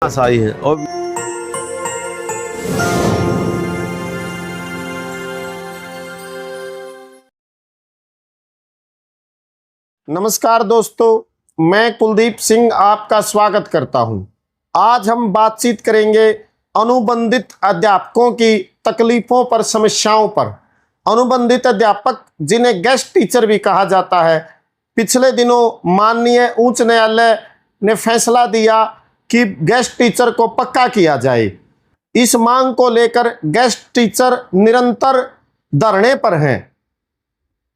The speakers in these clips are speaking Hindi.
आई है। और नमस्कार दोस्तों, मैं कुलदीप सिंह आपका स्वागत करता हूं। आज हम बातचीत करेंगे अनुबंधित अध्यापकों की तकलीफों पर, समस्याओं पर। अनुबंधित अध्यापक, जिन्हें गेस्ट टीचर भी कहा जाता है, पिछले दिनों माननीय उच्च न्यायालय ने फैसला दिया कि गेस्ट टीचर को पक्का किया जाए। इस मांग को लेकर गेस्ट टीचर निरंतर धरने पर हैं।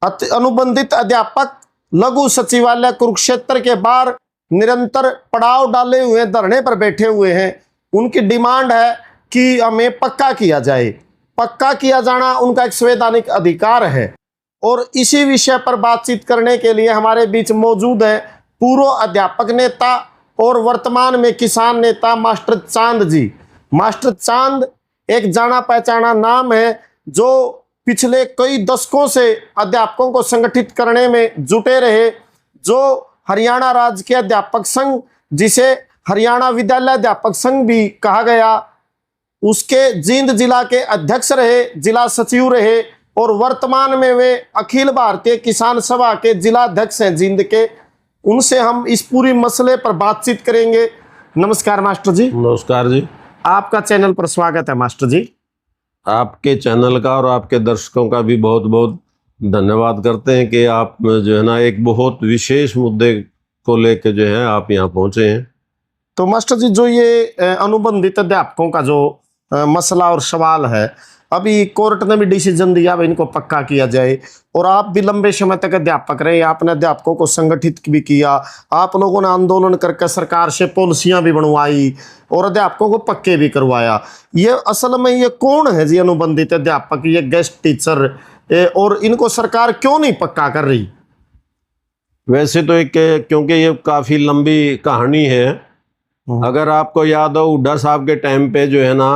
अनुबंधित अध्यापक लघु सचिवालय कुरुक्षेत्र के बाहर निरंतर पड़ाव डाले हुए धरने पर बैठे हुए हैं। उनकी डिमांड है कि हमें पक्का किया जाए। पक्का किया जाना उनका एक संवैधानिक अधिकार है। और इसी विषय पर बातचीत करने के लिए हमारे बीच मौजूद है पूर्व अध्यापक नेता और वर्तमान में किसान नेता मास्टर चांद जी। मास्टर चांद एक जाना पहचाना नाम है, जो पिछले कई दशकों से अध्यापकों को संगठित करने में जुटे रहे, जो हरियाणा राज्य के अध्यापक संघ, जिसे हरियाणा विद्यालय अध्यापक संघ भी कहा गया, उसके जींद जिला के अध्यक्ष रहे, जिला सचिव रहे और वर्तमान में वे अखिल भारतीय किसान सभा के जिला अध्यक्ष हैं जींद के। उनसे हम इस पूरी मसले पर बातचीत करेंगे। नमस्कार मास्टर जी। नमस्कार जी। आपका चैनल पर स्वागत है मास्टर जी। आपके चैनल का और आपके दर्शकों का भी बहुत बहुत धन्यवाद करते हैं कि आप जो है ना एक बहुत विशेष मुद्दे को लेकर जो है आप यहाँ पहुँचे हैं। तो मास्टर जी, जो ये अनुबंधित अध्यापकों का जो मसला और सवाल है, अभी कोर्ट ने भी डिसीजन दिया अब इनको पक्का किया जाए। और आप भी लंबे समय तक अध्यापक रहे, आपने अध्यापकों को संगठित भी किया, आप लोगों ने आंदोलन करके सरकार से पॉलिसियां भी बनवाई और अध्यापकों को पक्के भी करवाया। ये असल में ये कौन है जी अनुबंधित अध्यापक, ये गेस्ट टीचर, और इनको सरकार क्यों नहीं पक्का कर रही? वैसे तो एक, क्योंकि ये काफ़ी लंबी कहानी है। अगर आपको याद हो, हुड्डा साहब के टाइम पे जो है ना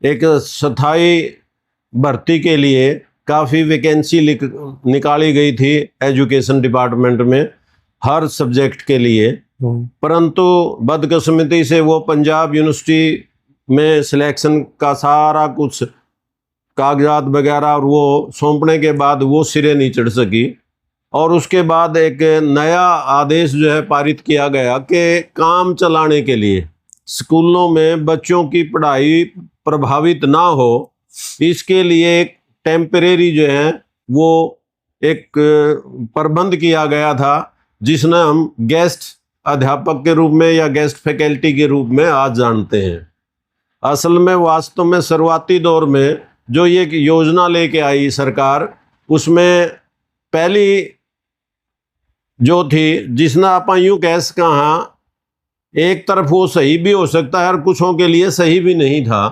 एक स्थायी भर्ती के लिए काफ़ी वैकेंसी निकाली गई थी एजुकेशन डिपार्टमेंट में हर सब्जेक्ट के लिए, परंतु बदकिस्मती से वो पंजाब यूनिवर्सिटी में सिलेक्शन का सारा कुछ कागजात वगैरह और वो सौंपने के बाद वो सिरे नहीं चढ़ सकी। और उसके बाद एक नया आदेश जो है पारित किया गया कि काम चलाने के लिए स्कूलों में बच्चों की पढ़ाई प्रभावित ना हो, इसके लिए एक टेम्परेरी जो है वो एक प्रबंध किया गया था, जिसने हम गेस्ट अध्यापक के रूप में या गेस्ट फैकल्टी के रूप में आज जानते हैं। असल में वास्तव में शुरुआती दौर में जो ये योजना लेके आई सरकार, उसमें पहली जो थी, जिसने आप यूँ कैस कहा, एक तरफ वो सही भी हो सकता है और कुछों के लिए सही भी नहीं था,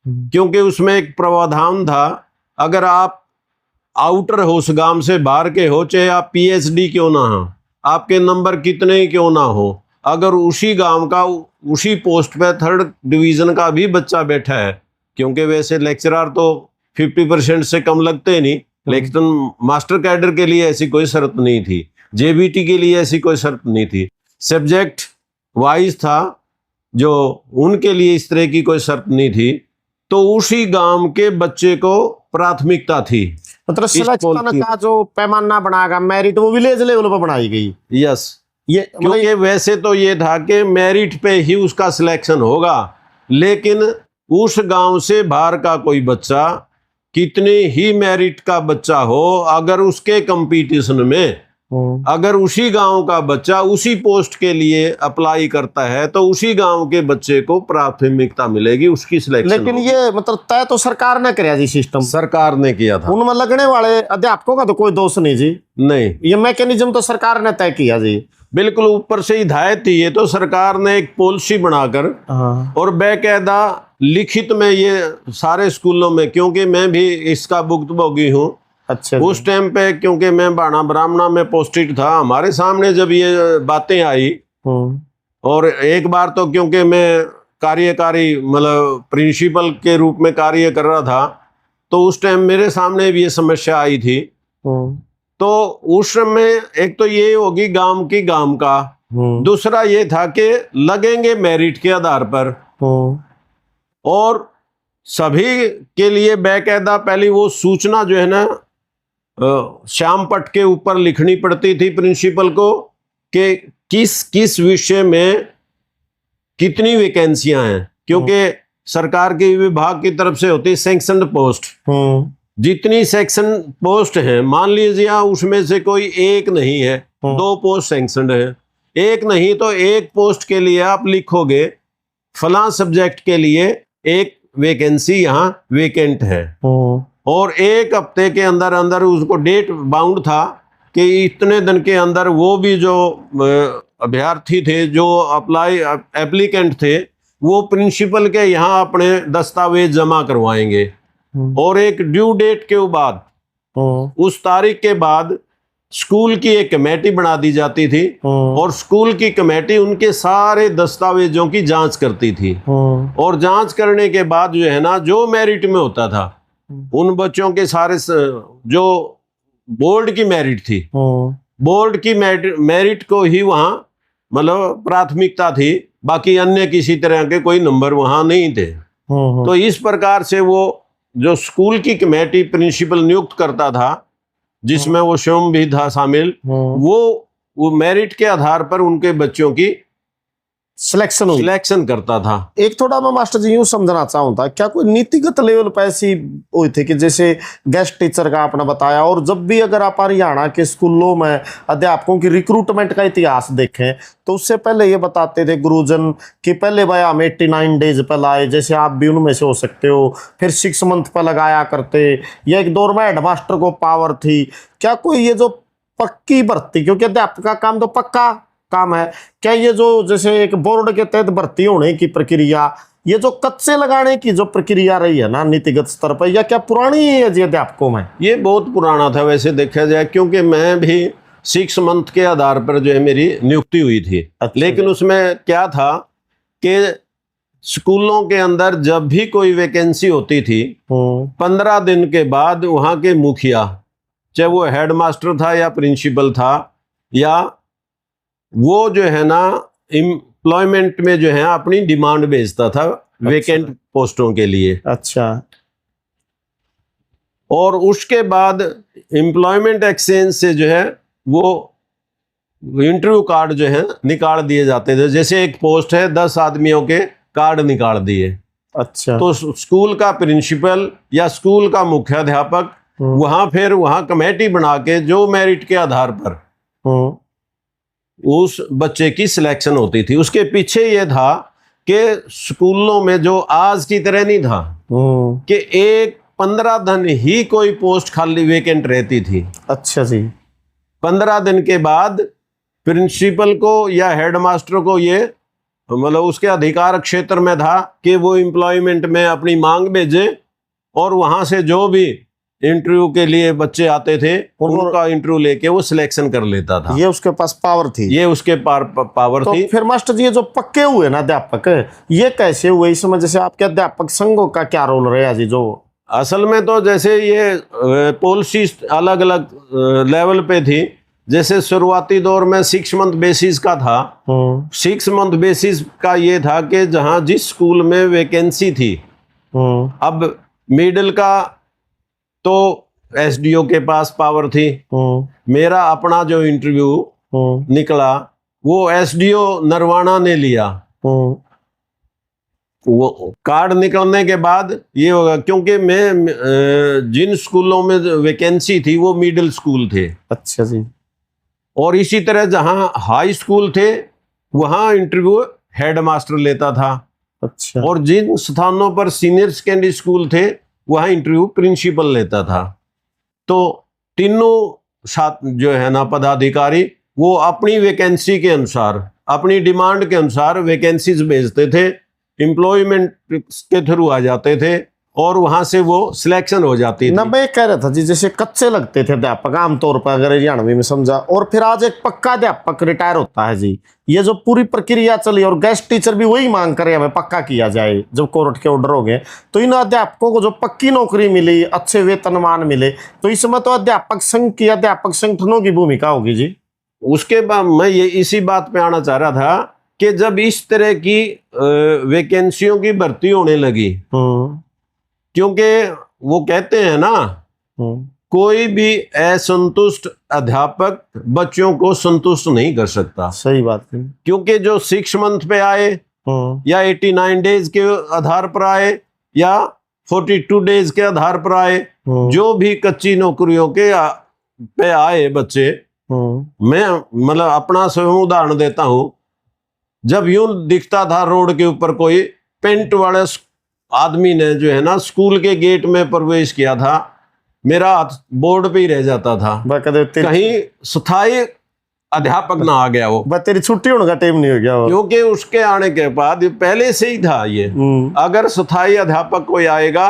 क्योंकि उसमें एक प्रावधान था, अगर आप आउटर हो, उस गांव से बाहर के हो, चाहे आप पीएचडी क्यों ना हो, आपके नंबर कितने ही क्यों ना हो, अगर उसी गांव का उसी पोस्ट पे 3rd डिवीज़न का भी बच्चा बैठा है, क्योंकि वैसे लेक्चरर तो 50% से कम लगते नहीं, लेकिन मास्टर कैडर के लिए ऐसी कोई शर्त नहीं थी, जेबीटी के लिए ऐसी कोई शर्त नहीं थी, सब्जेक्ट वाइज था, जो उनके लिए इस तरह की कोई शर्त नहीं थी। तो उसी गांव के बच्चे को प्राथमिकता थी। मतलब सिलेक्शन का जो पैमाना बनाएगा, मेरिट, वो विलेज लेवल पर बनाई गई। यस, ये क्योंकि वैसे तो ये था कि मेरिट पे ही उसका सिलेक्शन होगा, लेकिन उस गांव से बाहर का कोई बच्चा, कितने ही मेरिट का बच्चा हो, अगर उसके कंपटीशन में अगर उसी गांव का बच्चा उसी पोस्ट के लिए अप्लाई करता है, तो उसी गांव के बच्चे को प्राथमिकता मिलेगी, उसकी सिलेक्शन। लेकिन ये मतलब तय तो सरकार ने किया जी, सिस्टम सरकार ने किया था। उनमें लगने वाले अध्यापकों का तो कोई दोष नहीं जी। नहीं, ये मैकेनिज्म तो सरकार ने तय किया जी, बिल्कुल ऊपर से हिदायत थी। ये तो सरकार ने एक पॉलिसी बनाकर और बेकायदा लिखित में ये सारे स्कूलों में, क्योंकि मैं भी इसका भुक्तभोगी हूँ। अच्छा, उस टाइम पे क्योंकि मैं बाणा ब्राह्मणा में पोस्टेड था, हमारे सामने जब ये बातें आई, और एक बार तो क्योंकि मैं कार्यकारी मतलब प्रिंसिपल के रूप में कार्य कर रहा था, तो उस टाइम मेरे सामने भी ये समस्या आई थी। तो उस समय एक तो ये होगी गांव का, दूसरा ये था कि लगेंगे मेरिट के आधार पर, और सभी के लिए बाकायदा पहली वो सूचना जो है ना श्याम पट के ऊपर लिखनी पड़ती थी प्रिंसिपल को कि किस किस विषय में कितनी वैकेंसियां हैं, क्योंकि सरकार के विभाग की तरफ से होती है सैंक्शनड पोस्ट। जितनी सेक्शन पोस्ट है, मान लीजिए उसमें से कोई एक नहीं है, 2 पोस्ट सैंक्शनड है, एक नहीं तो एक पोस्ट के लिए आप लिखोगे फलां सब्जेक्ट के लिए एक वैकेंसी यहाँ वेकेंट है, और 1 हफ्ते के अंदर अंदर उसको डेट बाउंड था कि इतने दिन के अंदर वो भी जो अभ्यर्थी थे, जो एप्लीकेंट थे, वो प्रिंसिपल के यहाँ अपने दस्तावेज जमा करवाएंगे, और एक ड्यू डेट के बाद उस तारीख के बाद स्कूल की एक कमेटी बना दी जाती थी, और स्कूल की कमेटी उनके सारे दस्तावेजों की जांच करती थी, और जांच करने के बाद जो है ना, जो मेरिट में होता था उन बच्चों के सारे, जो बोर्ड की मेरिट थी, बोर्ड की मेरिट को ही वहाँ मतलब प्राथमिकता थी, बाकी अन्य किसी तरह के कोई नंबर वहाँ नहीं थे। तो इस प्रकार से वो जो स्कूल की कमेटी प्रिंसिपल नियुक्त करता था, जिसमें वो स्वयं भी था शामिल, वो मेरिट के आधार पर उनके बच्चों की सिलेक्शन करता था। एक थोड़ा मैं मास्टर जी यूं समझना चाहूँ था, क्या कोई नीतिगत लेवल पे ऐसी हुई थी कि जैसे गेस्ट टीचर का आपने बताया, और जब भी अगर आप हरियाणा के स्कूलों में अध्यापकों की रिक्रूटमेंट का इतिहास देखें तो उससे पहले ये बताते थे गुरुजन कि पहले भाई हम 89 डेज पर लाए, जैसे आप भी उनमें से हो सकते हो, फिर 6 मंथ पर लगाया करते, या एक दौर में हेडमास्टर को पावर थी। क्या कोई ये जो पक्की भर्ती, क्योंकि अध्यापक का काम तो पक्का काम है, क्या ये जो जैसे एक बोर्ड के तहत भर्ती होने की प्रक्रिया, ये जो कच्चे लगाने की जो प्रक्रिया रही है ना नीतिगत स्तर पर, या क्या पुरानी है जी अध्यापकों में? ये बहुत पुराना था वैसे देखा जाए, क्योंकि मैं भी 6 मंथ के आधार पर जो है मेरी नियुक्ति हुई थी। अच्छा। लेकिन उसमें क्या था कि स्कूलों के अंदर जब भी कोई वैकेंसी होती थी, 15 दिन के बाद वहाँ के मुखिया, चाहे वो हेडमास्टर था या प्रिंसिपल था, या वो जो है ना एम्प्लॉयमेंट में जो है अपनी डिमांड भेजता था वेकेंट पोस्टों के लिए। अच्छा। और उसके बाद एम्प्लॉयमेंट एक्सचेंज से जो है वो इंटरव्यू कार्ड जो है निकाल दिए जाते थे। जैसे एक पोस्ट है, 10 आदमियों के कार्ड निकाल दिए। अच्छा। तो स्कूल का प्रिंसिपल या स्कूल का मुख्याध्यापक फिर वहाँ कमेटी बना के जो मेरिट के आधार पर उस बच्चे की सिलेक्शन होती थी। उसके पीछे ये था कि स्कूलों में जो आज की तरह नहीं था कि एक 15 दिन ही कोई पोस्ट खाली वेकेंट रहती थी। अच्छा जी। 15 दिन के बाद प्रिंसिपल को या हेडमास्टर को ये मतलब उसके अधिकार क्षेत्र में था कि वो एम्प्लॉयमेंट में अपनी मांग भेजे, और वहां से जो भी इंटरव्यू के लिए बच्चे आते थे उनका इंटरव्यू लेके वो सिलेक्शन कर लेता था। ये उसके पास पावर थी। ये उसके पावर तो थी। फिर मास्टर जी ये जो पक्के हुए ना अध्यापक, ये कैसे हुए? इसमें जैसे आपके अध्यापक संघों का क्या रोल रहा जी? जो असल में तो जैसे ये पॉलिसी अलग अलग लेवल पे थी। जैसे शुरुआती दौर में 6 मंथ बेसिस का था। 6 मंथ बेसिस का ये था कि जहां जिस स्कूल में वैकेंसी थी, अब मिडिल का तो एसडीओ के पास पावर थी। मेरा अपना जो इंटरव्यू निकला वो एसडीओ नरवाना ने लिया। वो कार्ड निकलने के बाद ये होगा, क्योंकि मैं जिन स्कूलों में वैकेंसी थी वो मिडिल स्कूल थे। अच्छा जी। और इसी तरह जहां हाई स्कूल थे वहां इंटरव्यू हेडमास्टर लेता था। अच्छा। और जिन स्थानों पर सीनियर सेकेंडरी स्कूल थे वहां इंटरव्यू प्रिंसिपल लेता था। तो तीनों साथ जो है ना पदाधिकारी वो अपनी वैकेंसी के अनुसार, अपनी डिमांड के अनुसार वैकेंसीज भेजते थे, एम्प्लॉयमेंट के थ्रू आ जाते थे और वहां से वो सिलेक्शन हो जाती थी। ना मैं कह रहा था जी, जैसे कच्चे लगते थे अध्यापक आमतौर पर, अगर हरियाणवी में समझा, और फिर आज एक पक्का अध्यापक रिटायर होता है जी। ये जो पूरी प्रक्रिया चली और गेस्ट टीचर भी वही मांग करे हमें पक्का किया जाए, जब कोर्ट के ऑर्डर हो गए, तो इन अध्यापकों को जो पक्की नौकरी मिली, अच्छे वेतनमान मिले, तो इसमें तो अध्यापक संघ की, अध्यापक संगठनों की भूमिका होगी जी। उसके बाद मैं ये इसी बात पे आना चाह रहा था कि जब इस तरह की वैकेंसियों की भर्ती होने लगी, क्योंकि वो कहते हैं ना, कोई भी असंतुष्ट अध्यापक बच्चों को संतुष्ट नहीं कर सकता। सही बात है। क्योंकि जो 6 मंथ पे आए या 89 डेज के आधार पर आए या 42 डेज के आधार पर आए, जो भी कच्ची नौकरियों के पे आए बच्चे, मैं मतलब अपना स्वयं उदाहरण देता हूं। जब यूं दिखता था रोड के ऊपर कोई पेंट वाले आदमी ने जो है ना स्कूल के गेट में प्रवेश किया था, मेरा हाथ बोर्ड पे ही रह जाता था, कहीं स्थायी अध्यापक ना आ गया हो, तेरी छुट्टी होने का टाइम नहीं हो गया हो। क्योंकि उसके आने के बाद पहले से ही था ये, अगर स्थायी अध्यापक कोई आएगा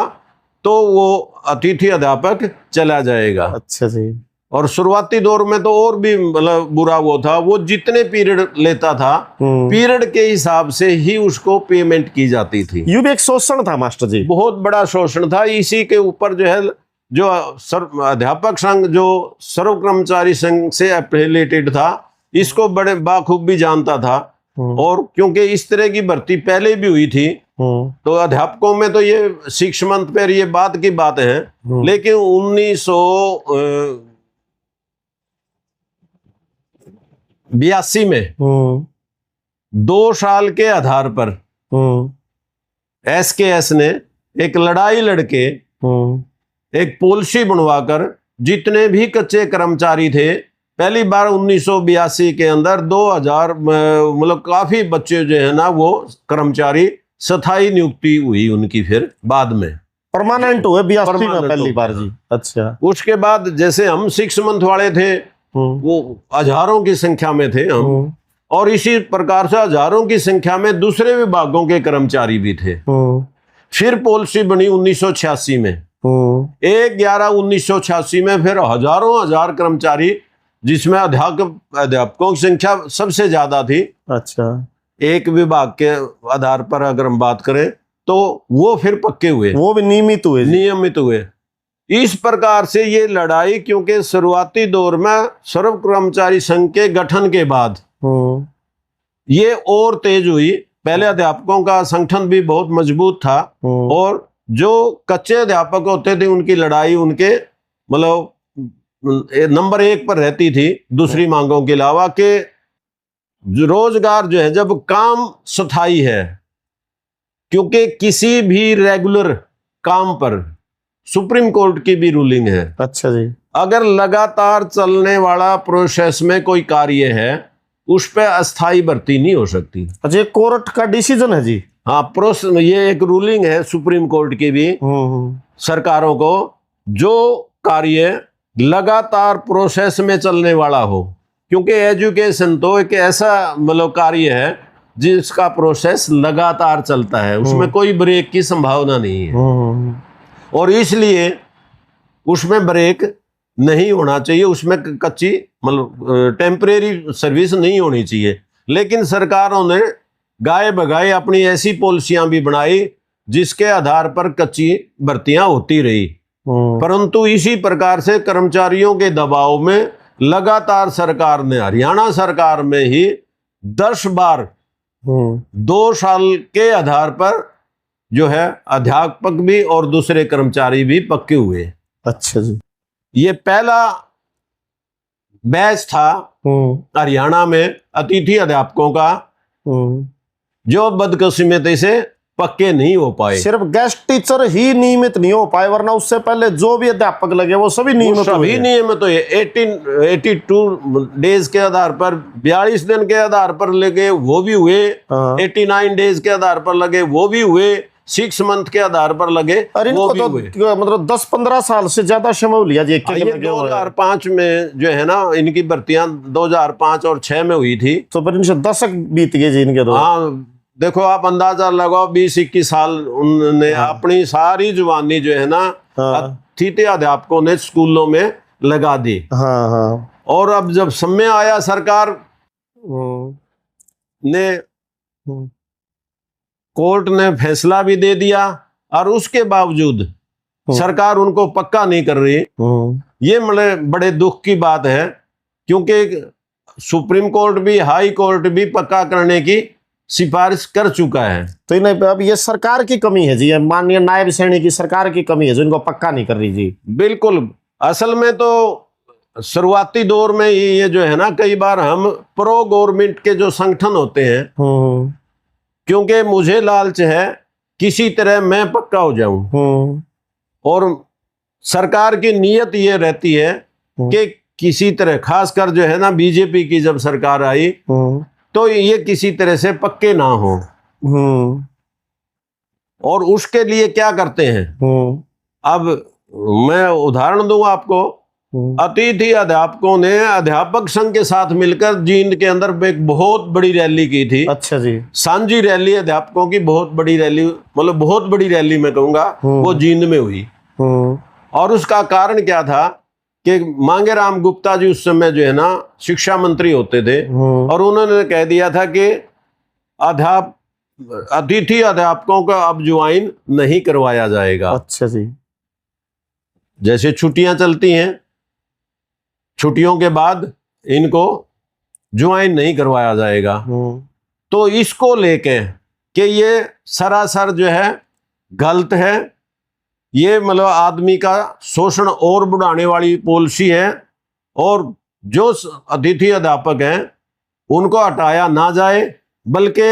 तो वो अतिथि अध्यापक चला जाएगा। अच्छा जी। और शुरुआती दौर में तो और भी मतलब बुरा वो था, वो जितने पीरियड लेता था पीरियड के हिसाब से ही उसको पेमेंट की जाती थी। ये भी एक शोषण था मास्टर जी, बहुत बड़ा शोषण था। इसी के ऊपर जो है जो अध्यापक संघ जो सर्व कर्मचारी संघ से एफिलिएटेड था, इसको बड़े बाखूबी जानता था। और क्योंकि इस तरह की भर्ती पहले भी हुई थी, तो अध्यापकों में तो ये 6 मंथ पर ये बात की बात है, लेकिन 1982 में 2 साल के आधार पर SKS ने एक लड़ाई लड़के एक पॉलिसी बनवाकर जितने भी कच्चे कर्मचारी थे, पहली बार 1982 के अंदर 2000 मतलब काफी बच्चे जो है ना वो कर्मचारी स्थायी नियुक्ति हुई उनकी, फिर बाद में परमानेंट हुए 82 में पहली बार जी। अच्छा। उसके बाद जैसे हम 6 मंथ वाले थे वो हजारों की संख्या में थे हम, और इसी प्रकार से हजारों की संख्या में दूसरे विभागों के कर्मचारी भी थे। फिर पॉलिसी बनी 1986 में, 1/11/1986 में फिर हजारों हजार कर्मचारी, जिसमें अध्यापकों की संख्या सबसे ज्यादा थी। अच्छा। एक विभाग के आधार पर अगर हम बात करें तो वो फिर पक्के हुए, वो भी नियमित हुए। इस प्रकार से ये लड़ाई, क्योंकि शुरुआती दौर में सर्व कर्मचारी संघ के गठन के बाद ये और तेज हुई। पहले अध्यापकों का संगठन भी बहुत मजबूत था, और जो कच्चे अध्यापक होते थे उनकी लड़ाई उनके मतलब नंबर 1 पर रहती थी, दूसरी मांगों के अलावा, कि रोजगार जो है, जब काम स्थायी है, क्योंकि किसी भी रेगुलर काम पर सुप्रीम कोर्ट की भी रूलिंग है। अच्छा जी। अगर लगातार चलने वाला प्रोसेस में कोई कार्य है, उस पर अस्थायी भर्ती नहीं हो सकती। अच्छा, कोर्ट का डिसीजन है जी। हाँ, ये एक रूलिंग है सुप्रीम कोर्ट की भी सरकारों को, जो कार्य लगातार प्रोसेस में चलने वाला हो, क्योंकि एजुकेशन तो एक ऐसा मतलब कार्य है जिसका प्रोसेस लगातार चलता है, उसमें कोई ब्रेक की संभावना नहीं है, और इसलिए उसमें ब्रेक नहीं होना चाहिए, उसमें कच्ची मतलब टेम्परेरी सर्विस नहीं होनी चाहिए। लेकिन सरकारों ने गाए बगाए अपनी ऐसी पॉलिसियां भी बनाई जिसके आधार पर कच्ची भर्तियां होती रही, परंतु इसी प्रकार से कर्मचारियों के दबाव में लगातार सरकार ने, हरियाणा सरकार में ही 10 बार 2 साल के आधार पर जो है अध्यापक भी और दूसरे कर्मचारी भी पक्के हुए। अच्छा जी। ये पहला बैच था हरियाणा में अतिथि अध्यापकों का, जो बदकिस्मती से पक्के नहीं हो पाए। सिर्फ गेस्ट टीचर ही नियमित नहीं हो पाए, वरना उससे पहले जो भी अध्यापक लगे वो सभी नियमित हुए। 82 डेज के आधार पर, 42 दिन के आधार पर लगे वो भी हुए, 89 डेज के आधार पर लगे वो भी हुए, 6 मंथ के आधार पर लगे वो भी हुए। मतलब 10-15 साल से ज्यादा समय लिया जी। 2005 में जो है ना इनकी भर्तियां 2005 और 6 में हुई थी, तो फिर इनसे दशक बीत गए जी इनके। हाँ, देखो आप अंदाजा लगाओ, 20-21 साल उन्होंने अपनी सारी जुबानी जो है ना अतिथि अध्यापकों ने स्कूलों में लगा दी। और अब जब समय आया, सरकार ने, कोर्ट ने फैसला भी दे दिया, और उसके बावजूद सरकार उनको पक्का नहीं कर रही। ये मतलब बड़े दुख की बात है, क्योंकि सुप्रीम कोर्ट भी, हाई कोर्ट भी पक्का करने की सिफारिश कर चुका है। तो इन्हें अब ये सरकार की कमी है जी, माननीय नायब सैनी की सरकार की कमी है जो इनको पक्का नहीं कर रही जी। बिल्कुल, असल में तो शुरुआती दौर में ही ये जो है ना, कई बार हम प्रो गवर्नमेंट के जो संगठन होते हैं, क्योंकि मुझे लालच है किसी तरह मैं पक्का हो जाऊं, और सरकार की नीयत ये रहती है कि किसी तरह, खासकर जो है ना बीजेपी की जब सरकार आई तो ये किसी तरह से पक्के ना हो। और उसके लिए क्या करते हैं, अब मैं उदाहरण दूंगा आपको। अतिथि अध्यापकों ने अध्यापक संघ के साथ मिलकर जींद के अंदर एक बहुत बड़ी रैली की थी। अच्छा जी। सांझी रैली अध्यापकों की, बहुत बड़ी रैली, मतलब बहुत बड़ी रैली मैं कहूंगा, वो जींद में हुई। और उसका कारण क्या था कि मांगेराम गुप्ता जी उस समय जो है ना शिक्षा मंत्री होते थे, और उन्होंने कह दिया था कि अतिथि अध्यापकों का अब ज्वाइन नहीं करवाया जाएगा। अच्छा जी। जैसे छुट्टियां चलती हैं, छुट्टियों के बाद इनको ज्वाइन नहीं करवाया जाएगा। तो इसको लेके कि ये सरासर जो है गलत है, ये मतलब आदमी का शोषण और बढ़ाने वाली पॉलिसी है, और जो अतिथि अध्यापक हैं उनको हटाया ना जाए बल्कि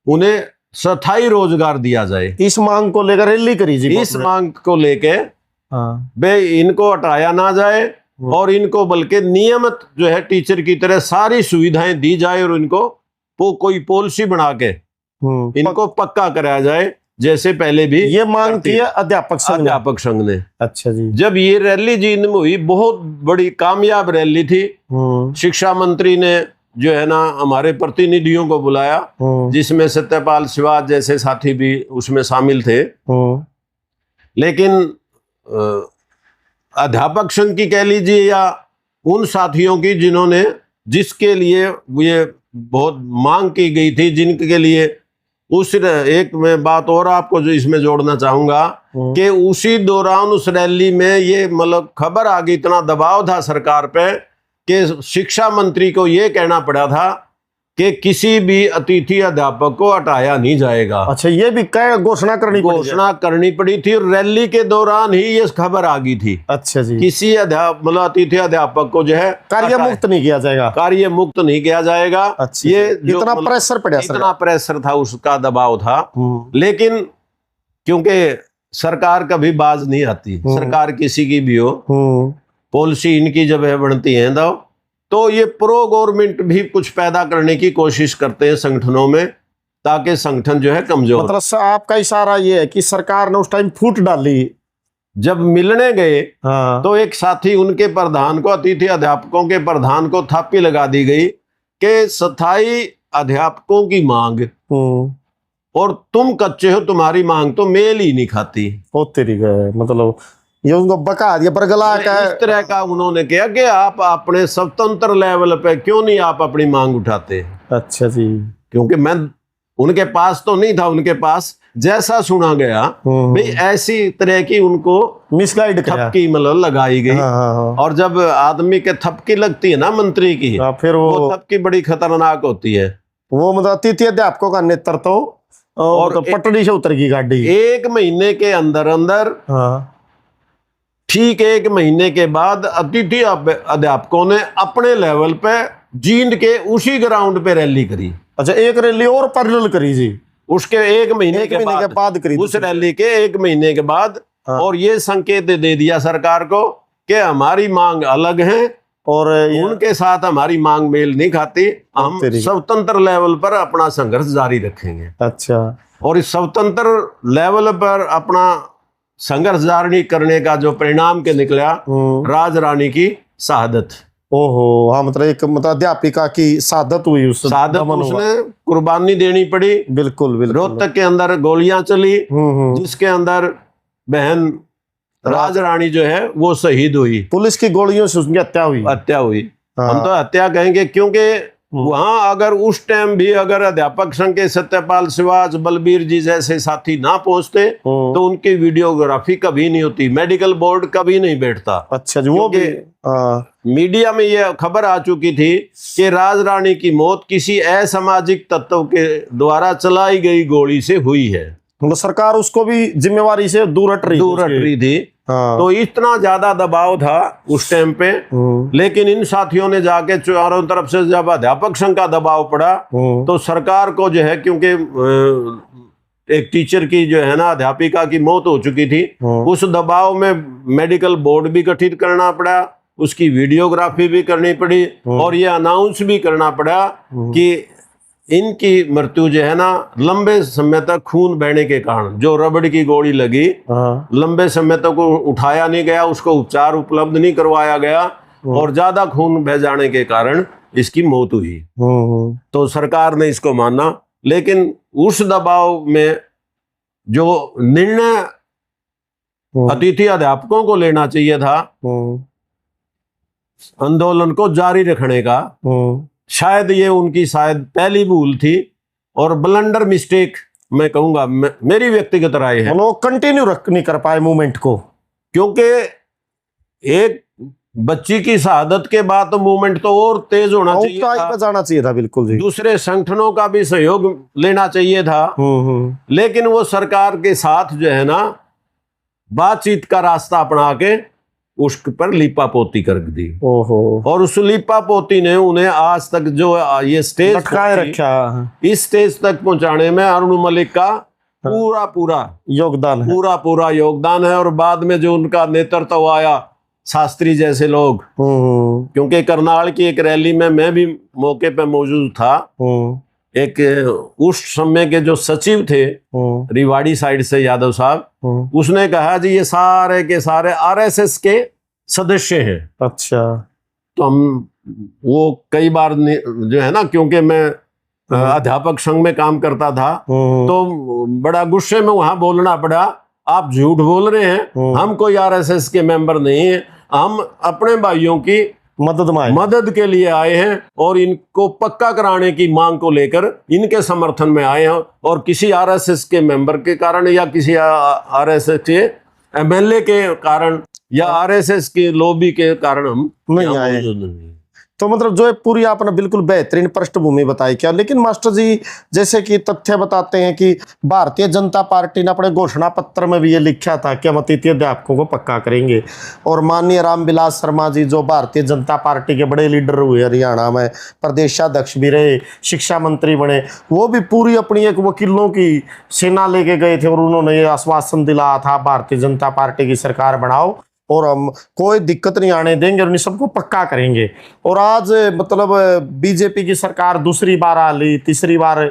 उन्हें स्थायी रोजगार दिया जाए। इस मांग को लेकर रैली करी जी। इस मांग को लेके बे इनको हटाया ना जाए और इनको बल्कि नियमित जो है टीचर की तरह सारी सुविधाएं दी जाए, और इनको कोई पॉलिसी बना के इनको पक्का कराया जाए, जैसे पहले भी ये मांग की है अध्यापक संघ ने। अच्छा जी। जब ये रैली जींद में हुई, बहुत बड़ी कामयाब रैली थी। शिक्षा मंत्री ने जो है ना हमारे प्रतिनिधियों को बुलाया, जिसमें सत्यपाल शिवाज जैसे साथी भी उसमें शामिल थे। लेकिन अध्यापक संघ की कह लीजिए या उन साथियों की जिसके लिए ये बहुत मांग की गई थी, जिनके लिए एक मैं बात और आपको जो इसमें जोड़ना चाहूंगा कि उसी दौरान उस रैली में ये मतलब खबर आ गई, इतना दबाव था सरकार पे कि शिक्षा मंत्री को ये कहना पड़ा था कि किसी भी अतिथि अध्यापक को हटाया नहीं जाएगा। अच्छा, ये भी घोषणा करनी पड़ी थी, और रैली के दौरान ही ये खबर आ गई थी। अच्छा जी। किसी मतलब अतिथि अध्यापक को जो है कार्य मुक्त नहीं किया जाएगा। अच्छा, ये इतना प्रेशर पड़ा, इतना प्रेशर था, उसका दबाव था। लेकिन क्योंकि सरकार कभी बाज नहीं आती, सरकार किसी की भी हो, पॉलिसी इनकी जब है बनती है तो ये प्रो गवर्नमेंट भी कुछ पैदा करने की कोशिश करते हैं संगठनों में, ताकि संगठन जो है कमजोर। मतलब आपका इशारा ये है कि सरकार ने उस टाइम फूट डाली। जब मिलने गए तो एक साथी उनके प्रधान को, अतिथि अध्यापकों के प्रधान को थापी लगा दी गई कि स्थायी अध्यापकों की मांग और तुम कच्चे हो, तुम्हारी मांग तो मेल ही नहीं खाती। मतलब ये उनको बका दिया, बरगला का इस तरह का उन्होंने किया कि आप अपने स्वतंत्र लेवल पे क्यों नहीं आप अपनी मांग उठाते। अच्छा जी। क्योंकि मैं उनके पास तो नहीं था, उनके पास जैसा सुना गया भाई ऐसी तरह की उनको मिसगाइड थपकी मतलब लगाई गई। और जब आदमी के थपकी लगती है ना मंत्री की, फिर वो थपकी बड़ी खतरनाक होती है। वो मतलब अतिथि अध्यापकों का नेतृत्व और तो पटड़ी से उतर गई गाड़ी। एक महीने के अंदर ठीक 1 महीने के बाद अतिथि अध्यापकों ने अपने लेवल पे जींद के उसी ग्राउंड पे रैली करी। अच्छा, एक रैली और पैरेलल करी जी उसके 1 महीने के बाद करी, उस रैली के 1 महीने के बाद। और ये संकेत दे दिया सरकार को कि हमारी मांग अलग है और उनके साथ हमारी मांग मेल नहीं खाती, हम स्वतंत्र लेवल पर अपना संघर्ष जारी रखेंगे। अच्छा, और इस स्वतंत्र लेवल पर अपना संघर्ष जारी करने का जो परिणाम के निकला, राज रानी की शहादत। ओहो, हाँ, मतलब एक अध्यापिका की शहादत हुई, उसने कुर्बानी देनी पड़ी। बिल्कुल। रोहतक के अंदर गोलियां चली, जिसके अंदर बहन राज रानी जो है वो शहीद हुई। पुलिस की गोलियों से उसकी हत्या हुई। हम तो हत्या कहेंगे, क्योंकि वहां अगर उस टाइम भी अगर अध्यापक संघ के सत्यपाल शिवाज बलबीर जी जैसे साथी ना पहुंचते तो उनकी वीडियोग्राफी कभी नहीं होती, मेडिकल बोर्ड कभी नहीं बैठता। अच्छा जी, वो भी मीडिया में यह खबर आ चुकी थी कि राज रानी की मौत किसी असामाजिक तत्व के द्वारा चलाई गई गोली से हुई है। मतलब सरकार उसको भी जिम्मेवारी से दूर हट रही थी। तो इतना ज्यादा दबाव था उस टाइम पे। लेकिन इन साथियों ने जाके चारों तरफ से जब अध्यापक संघ का दबाव पड़ा तो सरकार को जो है, क्योंकि एक टीचर की जो है ना अध्यापिका की मौत हो चुकी थी, उस दबाव में मेडिकल बोर्ड भी गठित करना पड़ा, उसकी वीडियोग्राफी भी करनी पड़ी और ये अनाउंस भी करना पड़ा कि इनकी मृत्यु जो है ना लंबे समय तक खून बहने के कारण, जो रबड़ की गोली लगी लंबे समय तक उठाया नहीं गया, उसको उपचार उपलब्ध नहीं करवाया गया और ज्यादा खून बह जाने के कारण इसकी मौत हुई। तो सरकार ने इसको माना, लेकिन उस दबाव में जो निर्णय अतिथि अध्यापकों को लेना चाहिए था आंदोलन को जारी रखने का, शायद ये उनकी शायद पहली भूल थी और ब्लंडर मिस्टेक मैं कहूंगा, मेरी व्यक्तिगत राय है। वो कंटिन्यू रख नहीं कर पाए मूवमेंट को, क्योंकि एक बच्ची की शहादत के बाद तो मूवमेंट तो और तेज होना चाहिए था, जाना चाहिए था। बिल्कुल जी, दूसरे संगठनों का भी सहयोग लेना चाहिए था। लेकिन वो सरकार के साथ जो है ना बातचीत का रास्ता अपना के उस पर लीपापोती कर दी। और उस लीपापोती ने उन्हें आज तक जो ये स्टेज रखा, इस स्टेज तक पहुंचाने में अरुण मलिक का पूरा योगदान है। और बाद में जो उनका नेतृत्व आया, शास्त्री जैसे लोग, क्योंकि करनाल की एक रैली में मैं भी मौके पे मौजूद था, एक उस समय के जो सचिव थे रिवाड़ी साइड से यादव साहब, उसने कहा जी ये सारे के सारे आरएसएस के सदस्य हैं। अच्छा, तो हम वो कई बार जो है ना, क्योंकि मैं अध्यापक संघ में काम करता था तो बड़ा गुस्से में वहां बोलना पड़ा, आप झूठ बोल रहे हैं, हम कोई आरएसएस के मेंबर नहीं है, हम अपने भाइयों की मदद के लिए आए हैं और इनको पक्का कराने की मांग को लेकर इनके समर्थन में आए हैं और किसी आरएसएस के मेंबर के कारण या किसी आरएसएस के एमएलए के कारण या आरएसएस के लॉबी के कारण हम नहीं आए। तो मतलब जो पूरी आपने बिल्कुल बेहतरीन पृष्ठभूमि बताई क्या। लेकिन मास्टर जी, जैसे कि तथ्य बताते हैं कि भारतीय जनता पार्टी ने अपने घोषणा पत्र में भी ये लिखा था कि हम अतिथि अध्यापकों को पक्का करेंगे, और माननीय रामविलास शर्मा जी जो भारतीय जनता पार्टी के बड़े लीडर हुए, हरियाणा में प्रदेशाध्यक्ष भी रहे, शिक्षा मंत्री बने, वो भी पूरी अपनी एक वकीलों की सेना लेके गए थे और उन्होंने ये आश्वासन दिलाया था भारतीय जनता पार्टी की सरकार बनाओ और हम कोई दिक्कत नहीं आने देंगे और इन सबको पक्का करेंगे। और आज मतलब बीजेपी की सरकार दूसरी बार आ ली, तीसरी बार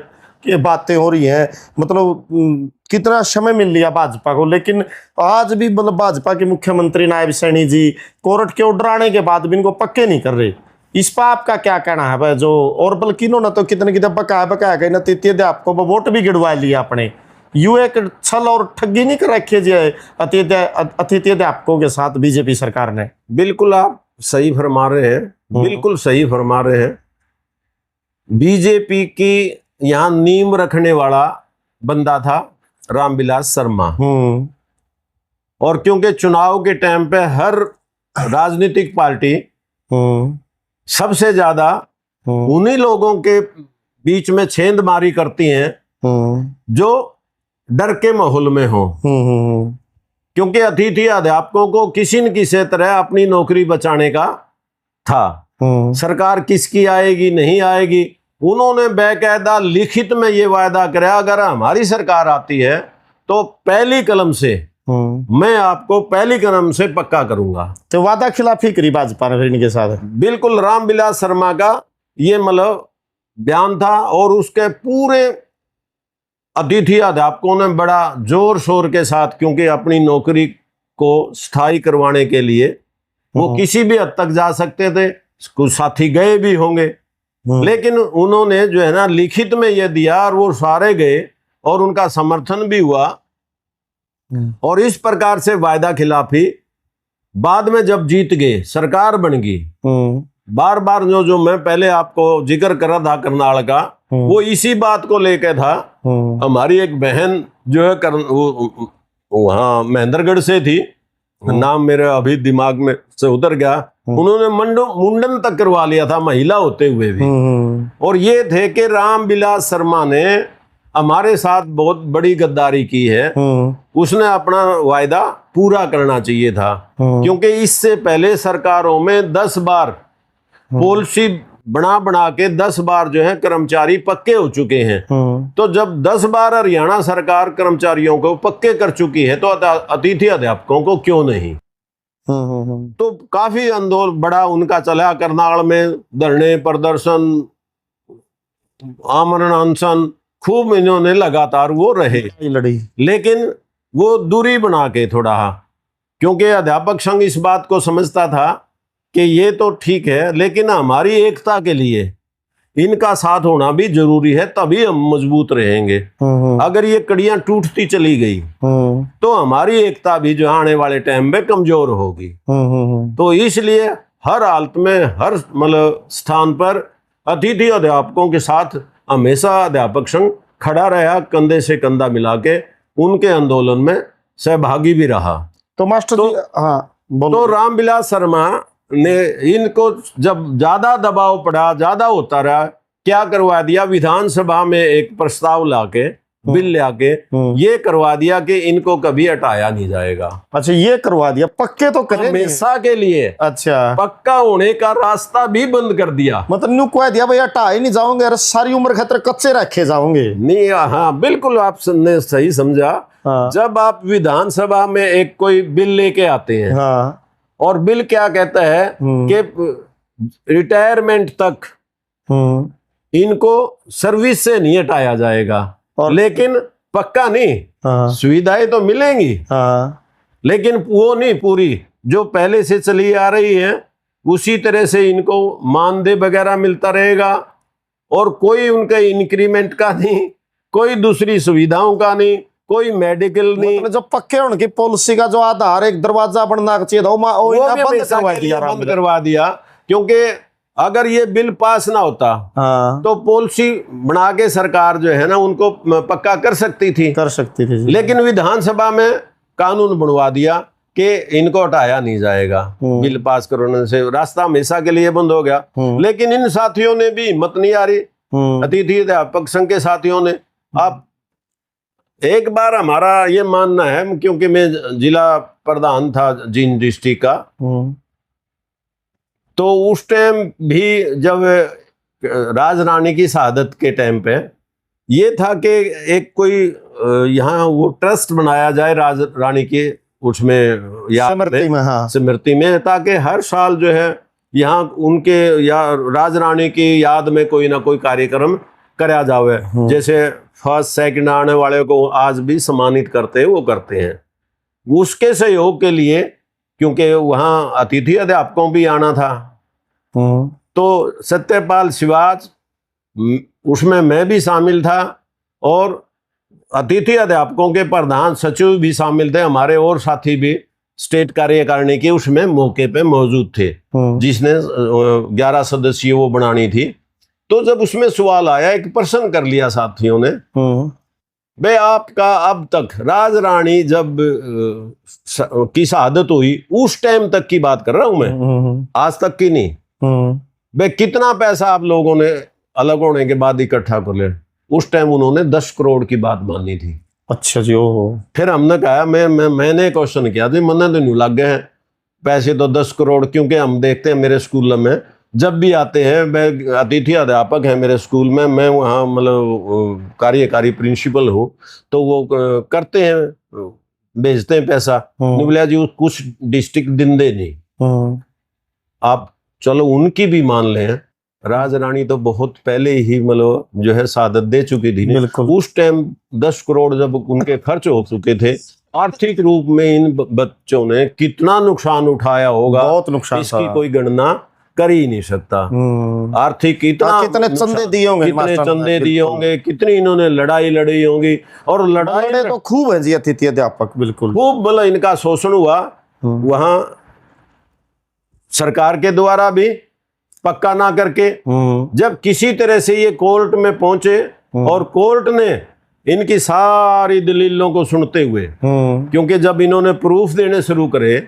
ये बातें हो रही हैं, मतलब कितना समय मिल लिया भाजपा को, लेकिन आज भी मतलब भाजपा के मुख्यमंत्री नायब सैनी जी कोर्ट के ऑर्डर आने के बाद भी इनको पक्के नहीं कर रहे। इस पर आपका क्या कहना है भाई? जो और बल्कि इन्होंने तो कितने बकाया गए ना, अतिथि अध्यापकों पर वोट भी गिरवा लिया अपने, यू एक छल और ठगी नहीं कर रखी है अतिथि अध्यापकों के साथ बीजेपी सरकार ने। बिल्कुल आप सही फरमा रहे हैं, बिल्कुल सही फरमा रहे हैं। बीजेपी की यहाँ नींव रखने वाला बंदा था रामविलास शर्मा, और क्योंकि चुनाव के टाइम पे हर राजनीतिक पार्टी सबसे ज्यादा उन्हीं लोगों के बीच में छेंदमारी करती हैं जो डर के माहौल में हो, क्योंकि अतिथि अध्यापकों को किसी न किसी तरह अपनी नौकरी बचाने का था। सरकार किसकी आएगी नहीं आएगी, उन्होंने बेकायदा लिखित में ये वायदा कराया, अगर हमारी सरकार आती है तो पहली कलम से मैं आपको पहली कलम से पक्का करूंगा। तो वादा खिलाफी करी भाजपा ने इनके साथ। बिल्कुल रामविलास शर्मा का ये मतलब बयान था, और उसके पूरे अतिथि अध्यापकों ने बड़ा जोर शोर के साथ, क्योंकि अपनी नौकरी को स्थायी करवाने के लिए वो किसी भी हद तक जा सकते थे, कुछ साथी गए भी होंगे, लेकिन उन्होंने जो है ना लिखित में ये दिया और वो सारे गए और उनका समर्थन भी हुआ। और इस प्रकार से वायदा खिलाफी बाद में जब जीत गए, सरकार बन गई, बार बार जो मैं पहले आपको जिक्र कर रहा था करनाल का, वो इसी बात को लेके था। हमारी एक बहन जो है वहाँ महेंद्रगढ़ से थी, नाम मेरे अभी दिमाग में से उतर गया, उन्होंने मुंडन तक करवा लिया था महिला होते हुए भी। और ये थे कि रामविलास शर्मा ने हमारे साथ बहुत बड़ी गद्दारी की है, उसने अपना वायदा पूरा करना चाहिए था, क्योंकि इससे पहले सरकारों में 10 बार पॉलिसी बना के 10 बार जो है कर्मचारी पक्के हो चुके हैं। तो जब 10 बार हरियाणा सरकार कर्मचारियों को पक्के कर चुकी है, तो अतिथि अध्यापकों को क्यों नहीं। तो काफी आंदोलन बड़ा उनका चला, करनाल में धरने प्रदर्शन आमरण अनशन खूब इन्होंने लगातार वो रहे लड़ी, लेकिन वो दूरी बना के थोड़ा, क्योंकि अध्यापक संघ इस बात को समझता था कि ये तो ठीक है, लेकिन हमारी एकता के लिए इनका साथ होना भी जरूरी है, तभी हम मजबूत रहेंगे। अगर ये कड़ियां टूटती चली गई तो हमारी एकता भी जो आने वाले टाइम में कमजोर होगी। तो इसलिए हर हालत में, हर मतलब स्थान पर अतिथि अध्यापकों के साथ हमेशा अध्यापक संघ खड़ा रहा, कंधे से कंधा मिला के उनके आंदोलन में सहभागी भी रहा। तो मास्टर जी, हाँ बोलो। तो रामविलास शर्मा ने इनको जब ज्यादा दबाव पड़ा, ज्यादा होता रहा, क्या करवा दिया, विधानसभा में एक प्रस्ताव लाके, बिल लाके ये करवा दिया कि इनको कभी हटाया नहीं जाएगा। अच्छा, ये करवा दिया, पक्के तो करे हमेशा के लिए। अच्छा, पक्का होने का रास्ता भी बंद कर दिया, मतलब न्यू कह दिया भाई हटा ही नहीं जाओगे, अरे सारी उम्र खतरे कच्चे रखे जाओगे नहीं। हाँ बिल्कुल, आपने सही समझा। हाँ। जब आप विधानसभा में एक कोई बिल लेके आते हैं, हाँ। और बिल क्या कहता है कि रिटायरमेंट तक इनको सर्विस से नहीं हटाया जाएगा, लेकिन पक्का नहीं। हाँ। सुविधाएं तो मिलेंगी, हाँ। लेकिन वो नहीं पूरी जो पहले से चली आ रही है उसी तरह से इनको मानदेय वगैरह मिलता रहेगा, और कोई उनका इंक्रीमेंट का नहीं, कोई दूसरी सुविधाओं का नहीं, कोई मेडिकल नहीं। मतलब जो पक्के होने की पॉलिसी का जो आधार एक दरवाजा बनना चाहिए था, बंद करवा दिया, क्योंकि अगर ये बिल पास ना होता तो पॉलिसी बना के सरकार जो है ना उनको पक्का कर सकती थी जी। लेकिन विधानसभा में कानून बनवा दिया कि इनको हटाया नहीं जाएगा, बिल पास करने से रास्ता हमेशा के लिए बंद हो गया। लेकिन इन साथियों ने भी हिम्मत नहीं आ रही, अतिथि अध्यापक संघ के साथियों ने। आप एक बार हमारा ये मानना है, क्योंकि मैं जिला प्रधान था जींद डिस्ट्रिक्ट का, तो उस टाइम भी जब राज रानी की शहादत के टाइम पे ये था कि एक कोई यहाँ वो ट्रस्ट बनाया जाए राज रानी के उसमें स्मृति में, ताकि हर साल जो है यहाँ उनके या राज रानी की याद में कोई ना कोई कार्यक्रम कराया जावे। जैसे फर्स्ट सेकंड आने वाले को आज भी सम्मानित करते हैं, वो करते हैं। उसके सहयोग के लिए, क्योंकि वहाँ अतिथि अध्यापकों भी आना था, तो सत्यपाल शिवाज उसमें मैं भी शामिल था, और अतिथि अध्यापकों के प्रधान सचिव भी शामिल थे, हमारे और साथी भी स्टेट कार्यकारिणी के उसमें मौके पे मौजूद थे, जिसने 11 सदस्यीय वो बनानी थी। तो जब उसमें सवाल आया, एक प्रश्न कर लिया साथियों ने, भाई आपका अब तक राज रानी जब की शहादत हुई उस टाइम तक की बात कर रहा हूं मैं, आज तक की नहीं, भाई कितना पैसा आप लोगों ने अलग होने के बाद इकट्ठा कर लिया? उस टाइम उन्होंने 10 करोड़ की बात मानी थी। अच्छा जी। ओहो। फिर हमने कहा, मैंने क्वेश्चन किया था, मैंने तो नहीं लग गए हैं पैसे तो 10 करोड़, क्योंकि हम देखते हैं मेरे स्कूल में जब भी आते हैं, मैं अतिथि अध्यापक है मेरे स्कूल में, मैं वहाँ मतलब कार्यकारी प्रिंसिपल हूँ, तो वो करते हैं, भेजते हैं पैसा। बोला जी कुछ डिस्ट्रिक्ट दिन दे नहीं, आप चलो उनकी भी मान लें, राज रानी तो बहुत पहले ही मतलब जो है शहादत दे चुकी थी। उस टाइम 10 करोड़ जब उनके खर्च हो चुके थे, आर्थिक रूप में इन बच्चों ने कितना नुकसान उठाया होगा, बहुत नुकसान, इसकी कोई गणना कर ही नहीं सकता। आर्थिक कितने चंदे दिए होंगे, कितने चंदे दिए होंगे, कितनी इन्होंने लड़ाई लड़ी होंगी, और लड़ाई तो खूब है जी अतिथि अध्यापक, बिल्कुल खूब मतलब इनका शोषण हुआ वहां सरकार के द्वारा भी, पक्का ना करके। जब किसी तरह से ये कोर्ट में पहुंचे और कोर्ट ने इनकी सारी दलीलों को सुनते हुए, क्योंकि जब इन्होंने प्रूफ देने शुरू करे,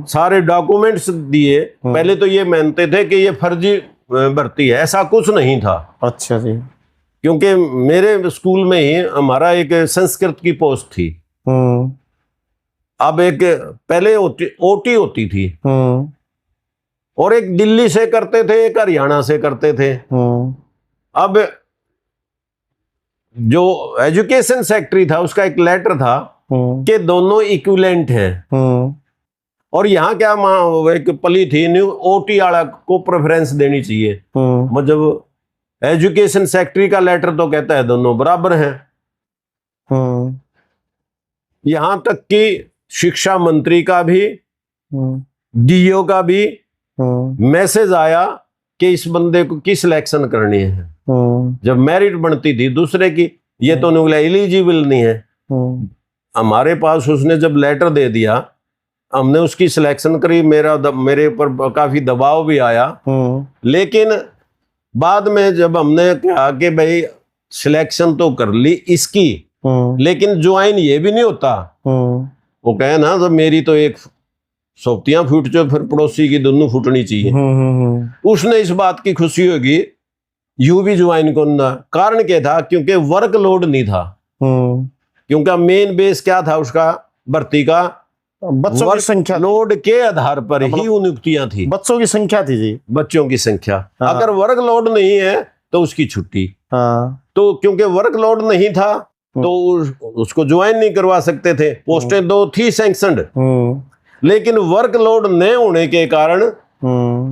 सारे डॉक्यूमेंट्स दिए, पहले तो ये मानते थे कि ये फर्जी भर्ती है, ऐसा कुछ नहीं था। अच्छा जी। क्योंकि मेरे स्कूल में ही हमारा एक संस्कृत की पोस्ट थी। अब एक पहले ओटी होती थी, और एक दिल्ली से करते थे, एक हरियाणा से करते थे। अब जो एजुकेशन सेक्रेटरी था उसका एक लेटर था कि दोनों इक्विवेलेंट हैं, और यहाँ क्या एक पली थी न्यू ओटी वाला को प्रेफरेंस देनी चाहिए। मतलब एजुकेशन सेक्रेटरी का लेटर तो कहता है दोनों बराबर हैं। यहां तक कि शिक्षा मंत्री का भी, डीओ का भी मैसेज आया कि इस बंदे को की सिलेक्शन करनी है। जब मेरिट बनती थी दूसरे की, ये तो एलिजिबल नहीं है। हमारे पास उसने जब लेटर दे दिया, हमने उसकी सिलेक्शन करी। मेरे ऊपर काफी दबाव भी आया, लेकिन बाद में जब हमने कहा कि भाई सिलेक्शन तो कर ली इसकी, लेकिन ज्वाइन ये भी नहीं होता। वो कहे ना, तो मेरी तो एक सोपतियां फूट जो फिर पड़ोसी की दोनों फूटनी चाहिए। उसने इस बात की खुशी होगी यू भी ज्वाइन करना। कारण क्या था? क्योंकि वर्कलोड नहीं था। क्योंकि मेन बेस क्या था उसका भर्ती का? बच्चों की संख्या, लोड के आधार पर ही नियुक्तियां थी। बच्चों की संख्या थी जी, बच्चों की संख्या। हाँ। अगर वर्कलोड नहीं है तो उसकी छुट्टी। हाँ। तो क्योंकि वर्कलोड नहीं था तो उसको ज्वाइन नहीं करवा सकते थे। पोस्टें 2 थी सैंक्शनड, लेकिन वर्कलोड न होने के कारण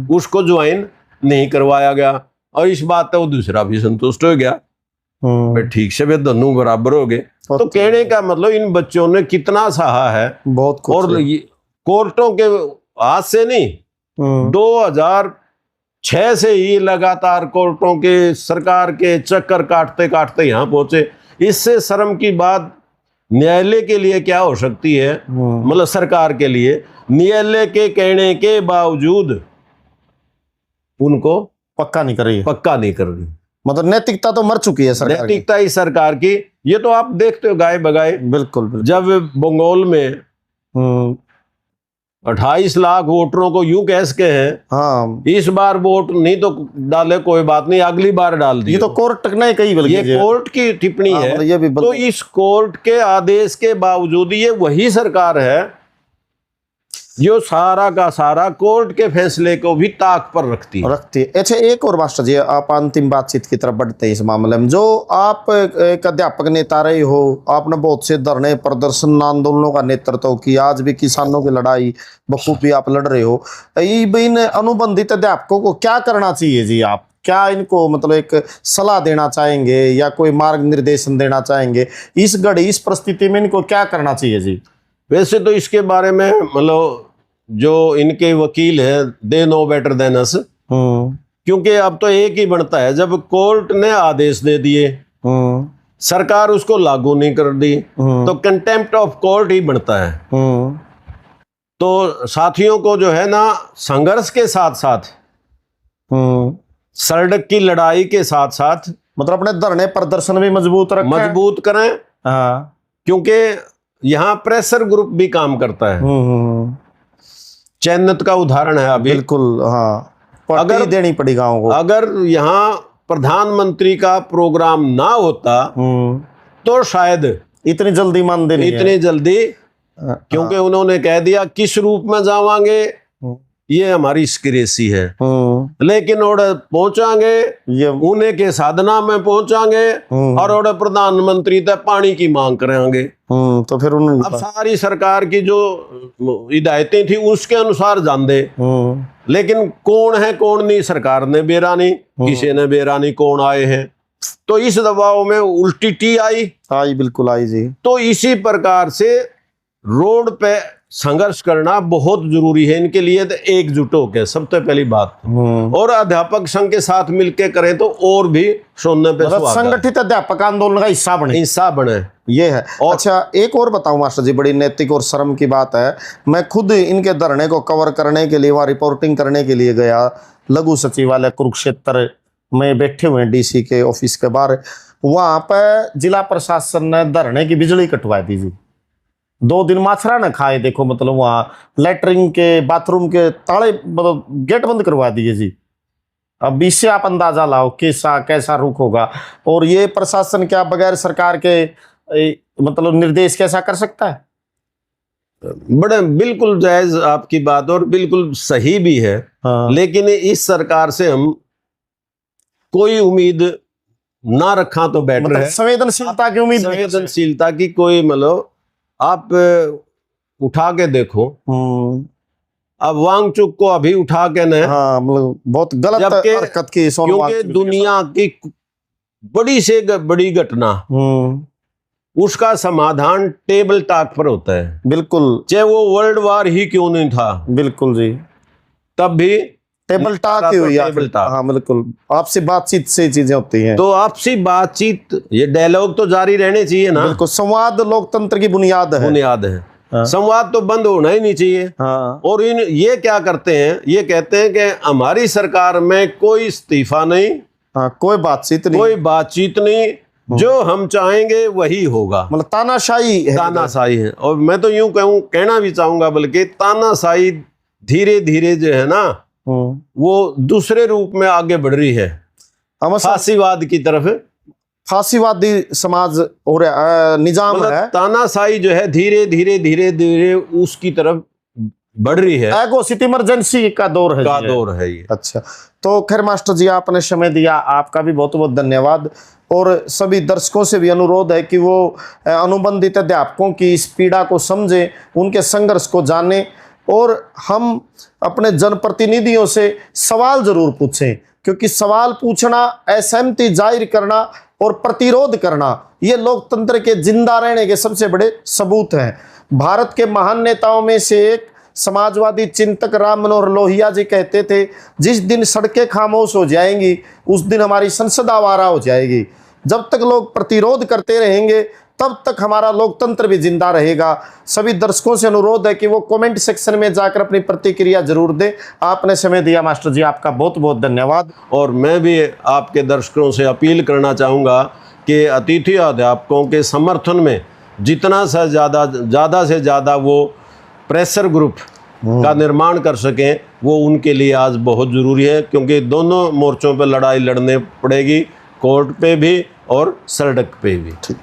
उसको ज्वाइन नहीं करवाया गया। और इस बात पे वो दूसरा भी संतुष्ट हो गया, ठीक से वे दोनों बराबर हो गए। तो कहने का मतलब इन बच्चों ने कितना सहा है, बहुत कुछ। और कोर्टों के हाथ से नहीं, 2006 से ही लगातार कोर्टों के, सरकार के चक्कर काटते काटते यहाँ पहुंचे। इससे शर्म की बात न्यायालय के लिए क्या हो सकती है? मतलब सरकार के लिए, न्यायालय के कहने के बावजूद उनको पक्का नहीं कर रही, पक्का नहीं कर रही। मतलब नैतिकता तो मर चुकी है सरकार की। नैतिकता इस सरकार की, ये तो आप देखते हो गाय बगाए। बिल्कुल। जब बंगाल में 28 लाख वोटरों को यूं कैस के हैं, हाँ, इस बार वोट नहीं तो डाले कोई बात नहीं, अगली बार डाल दिए। ये तो कोर्ट ने कही, बल्कि ये कोर्ट की टिप्पणी है। मतलब ये भी तो इस कोर्ट के आदेश के बावजूद ये वही सरकार है जो सारा का सारा कोर्ट के फैसले को भी ताक पर रखती है। अच्छा, एक और मास्टर जी, आप अंतिम बातचीत की तरफ बढ़ते हैं इस मामले में। जो आप एक अध्यापक नेता रहे हो, आपने बहुत से धरने, प्रदर्शन, आंदोलनों का नेतृत्व किया, आज भी किसानों की लड़ाई बखूबी आप लड़ रहे हो। इन अनुबंधित अध्यापकों को क्या करना चाहिए जी? आप क्या इनको मतलब एक सलाह देना चाहेंगे या कोई मार्ग निर्देशन देना चाहेंगे? इस घड़ी, इस परिस्थिति में इनको क्या करना चाहिए जी? वैसे तो इसके बारे में मतलब जो इनके वकील है, they know better than us. क्योंकि अब तो एक ही बनता है, जब कोर्ट ने आदेश दे दिए, सरकार उसको लागू नहीं कर दी, तो कंटेम्प्ट ऑफ कोर्ट ही बनता है। तो साथियों को जो है ना, संघर्ष के साथ साथ, सड़क की लड़ाई के साथ साथ, मतलब अपने धरने प्रदर्शन भी मजबूत करें। हाँ। क्योंकि यहाँ प्रेशर ग्रुप भी काम करता है। चैनत का उदाहरण है अभी। बिल्कुल, हाँ। अगर देनी पड़ी गाँव को। अगर यहाँ प्रधानमंत्री का प्रोग्राम ना होता तो शायद इतनी जल्दी मान देनी, इतनी जल्दी, क्योंकि उन्होंने कह दिया किस रूप में जावांगे ये हमारी स्क्रेसी है, लेकिन ओडे पहुंचांगे ये उन्हें के साधना में पहुंचांगे, और ओडे प्रधानमंत्री तक पानी की मांग करेंगे। तो फिर उन्होंने अब सारी सरकार की जो हिदायतें थी उसके अनुसार जान दे, लेकिन कौन है कौन नहीं, सरकार ने बेरा नहीं, किसी ने बेरा नहीं कौन आए हैं। तो इस दबाव में उल्टी टी आई। बिल्कुल आई जी। तो इसी प्रकार से रोड पे संघर्ष करना बहुत जरूरी है इनके लिए, तो एकजुट होकर सबसे पहली बात। और अध्यापक संघ के साथ मिलकर करें तो और भी सोने पे मतलब संगठित अध्यापक आंदोलन का हिस्सा बने ये है। अच्छा, एक और बताऊं मास्टर जी, बड़ी नैतिक और शर्म की बात है, मैं खुद इनके धरने को कवर करने के लिए, वहां रिपोर्टिंग करने के लिए गया। लघु सचिवालय कुरुक्षेत्र में बैठे हुए हैं डीसी के ऑफिस के बाहर, वहां पर जिला प्रशासन ने धरने की बिजली कटवा दी जी। 2 दिन माथरा न खाए, देखो मतलब वहां लेटरिन के बाथरूम के ताले मतलब गेट बंद करवा दिए जी। अब इससे आप अंदाजा लाओ कैसा रुख होगा। और ये प्रशासन क्या बगैर सरकार के मतलब निर्देश कैसा कर सकता है? बड़े बिल्कुल जायज आपकी बात और बिल्कुल सही भी है। हाँ। लेकिन इस सरकार से हम कोई उम्मीद ना रखा तो बेटर मतलब है। संवेदनशीलता की उम्मीद नहीं कर सकते। संवेदनशीलता की कोई मतलब आप उठा के देखो, अब वांगचुक को अभी उठा के न, हाँ मतलब बहुत गलत हरकत की, क्योंकि दुनिया की बड़ी से बड़ी घटना उसका समाधान टेबल टॉक पर होता है। बिल्कुल, चाहे वो वर्ल्ड वार ही क्यों नहीं था, बिल्कुल जी, तब भी टेबल टॉक ही हुई। हाँ बिल्कुल, आपसी बातचीत से चीजें होती हैं। तो आपसी बातचीत, ये डायलॉग तो जारी रहने चाहिए ना। बिल्कुल, संवाद लोकतंत्र की बुनियाद है। हाँ। संवाद तो बंद होना ही नहीं चाहिए। हाँ। और ये क्या करते हैं, ये कहते हैं कि हमारी सरकार में कोई इस्तीफा नहीं, हाँ, कोई बातचीत नहीं, जो हम चाहेंगे वही होगा। मतलब तानाशाही है। और मैं तो यूं कहना भी चाहूंगा, बल्कि तानाशाही धीरे धीरे जो है ना वो दूसरे रूप में आगे बढ़ रही है, फांसीवाद की तरफ। फांसीवादी समाज और निजाम मतलब है, तानाशाही जो है धीरे धीरे उसकी तरफ बढ़ रही है। एगोसिटी इमरजेंसी का दौर है ये। अच्छा, तो खैर मास्टर जी, आपने समय दिया, आपका भी बहुत बहुत धन्यवाद। और सभी दर्शकों से भी अनुरोध है कि वो अनुबंधित अध्यापकों की इस पीड़ा को समझें, उनके संघर्ष को जानें, और हम अपने जनप्रतिनिधियों से सवाल जरूर पूछें, क्योंकि सवाल पूछना, असहमति जाहिर करना और प्रतिरोध करना, ये लोकतंत्र के जिंदा रहने के सबसे बड़े सबूत हैं। भारत के महान नेताओं में से एक समाजवादी चिंतक राम मनोहर लोहिया जी कहते थे, जिस दिन सड़कें खामोश हो जाएंगी उस दिन हमारी संसद आवारा हो जाएगी। जब तक लोग प्रतिरोध करते रहेंगे तब तक हमारा लोकतंत्र भी जिंदा रहेगा। सभी दर्शकों से अनुरोध है कि वो कमेंट सेक्शन में जाकर अपनी प्रतिक्रिया जरूर दें। आपने समय दिया मास्टर जी, आपका बहुत बहुत धन्यवाद। और मैं भी आपके दर्शकों से अपील करना चाहूँगा कि अतिथि अध्यापकों के समर्थन में जितना से ज़्यादा वो प्रेशर ग्रुप का निर्माण कर सकें, वो उनके लिए आज बहुत ज़रूरी है, क्योंकि दोनों मोर्चों पर लड़ाई लड़ने पड़ेगी, कोर्ट पे भी और सड़क पे भी। ठीक,